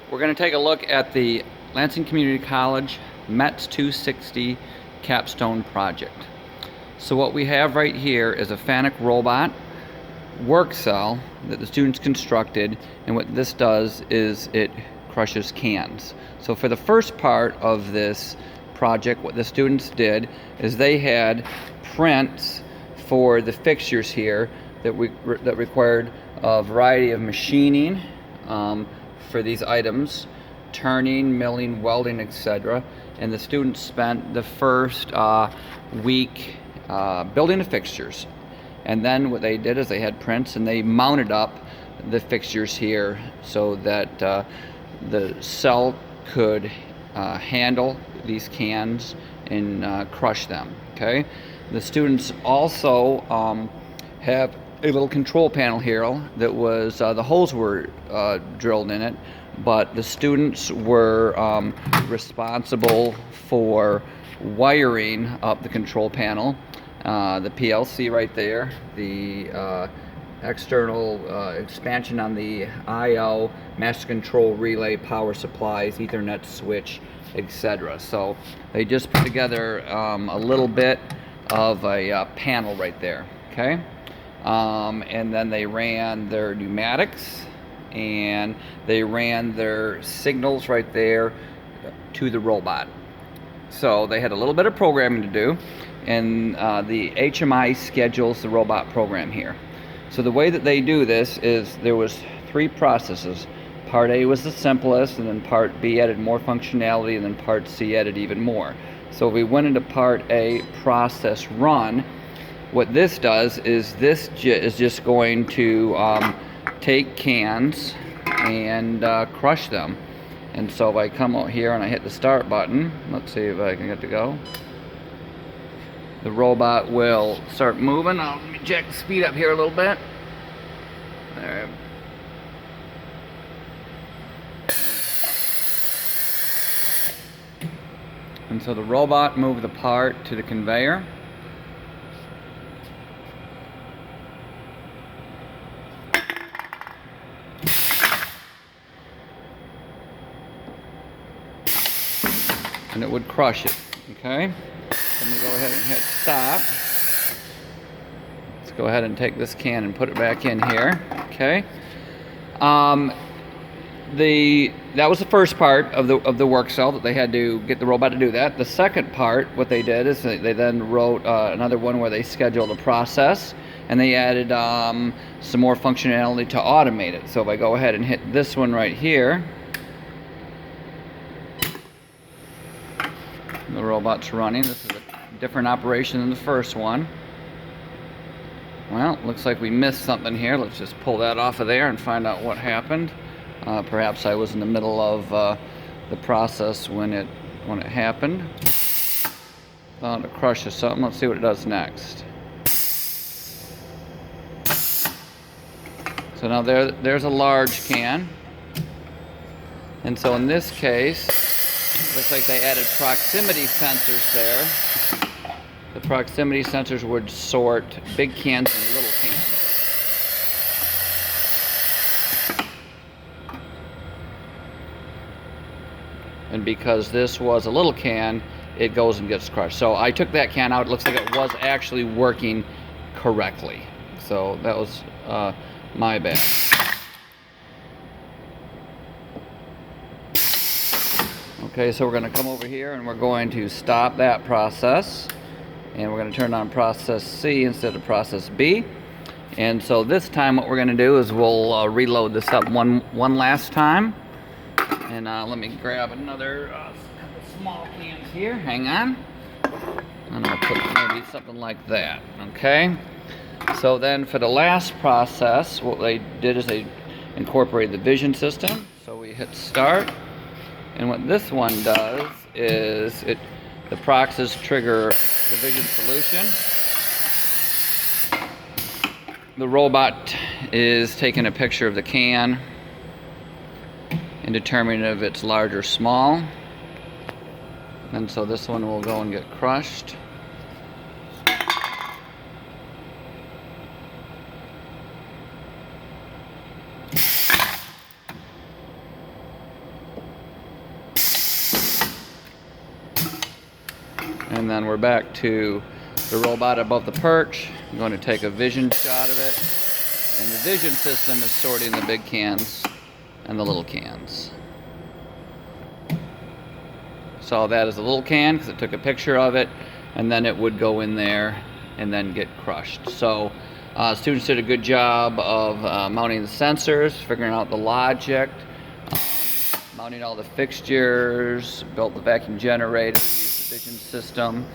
We're going to take a look at the Lansing Community College METS260 Capstone project. So what we have right here is a FANUC robot work cell that the students constructed, and what this does is it crushes cans. So for the first part of this project, what the students did is they had prints for the fixtures here that required a variety of machining for these items, turning, milling, welding, etc. And the students spent the first week building the fixtures. And then what they did is they had prints and they mounted up the fixtures here so that the cell could handle these cans and crush them. Okay. The students also have a little control panel here that was the holes were drilled in it, but the students were responsible for wiring up the control panel, the PLC right there, the external expansion on the I/O, master control relay, power supplies, Ethernet switch, etc. So they just put together a little bit of a panel right there. Okay. And then they ran their pneumatics and they ran their signals right there to the robot. So they had a little bit of programming to do, and the HMI schedules the robot program here. So the way that they do this is there was 3 processes. Part A was the simplest, and then Part B added more functionality, and then Part C added even more. So we went into Part A, process run. What this does is this is just going to take cans and crush them. And so if I come out here and I hit the start button, let's see if I can get to go. The robot will start moving. Let me check the speed up here a little bit. There. And so the robot moved the part to the conveyor. And it would crush it. Okay? Let me go ahead and hit stop. Let's go ahead and take this can and put it back in here. Okay? That was the first part of the work cell that they had to get the robot to do that. The second part, what they did is they then wrote another one where they scheduled a process, and they added some more functionality to automate it. So if I go ahead and hit this one right here, the robot's running. This is a different operation than the first one. Well, looks like we missed something here. Let's just pull that off of there and find out what happened. Perhaps I was in the middle of the process when it happened. Thought it crushes something. Let's see what it does next. So now there's a large can. And so in this case, looks like they added proximity sensors there. The proximity sensors would sort big cans and little cans. And because this was a little can, it goes and gets crushed. So I took that can out. It looks like it was actually working correctly. So that was my bad. Okay, so we're going to come over here and we're going to stop that process, and we're going to turn on process C instead of process B. And so this time what we're going to do is we'll reload this up one last time. And let me grab another couple small cans here. Hang on. And I'll put maybe something like that. Okay. So then for the last process, what they did is they incorporated the vision system. So we hit start. And what this one does is the proxies trigger the vision solution. The robot is taking a picture of the can and determining if it's large or small. And so this one will go and get crushed. and then we're back to the robot above the perch. I'm going to take a vision shot of it, and the vision system is sorting the big cans and the little cans. So that is a little can because it took a picture of it, and then it would go in there and then get crushed. So students did a good job of mounting the sensors, figuring out the logic, mounting all the fixtures, built the vacuum generator, used the vision system,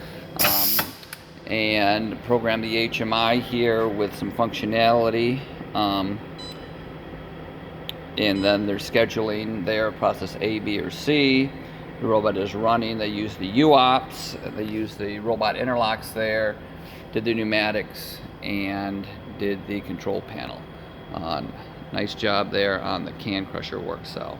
and programmed the HMI here with some functionality. And then they're scheduling their process A, B, or C. The robot is running. They use the UOPS, they use the robot interlocks there, did the pneumatics, and did the control panel. Nice job there on the can crusher work cell.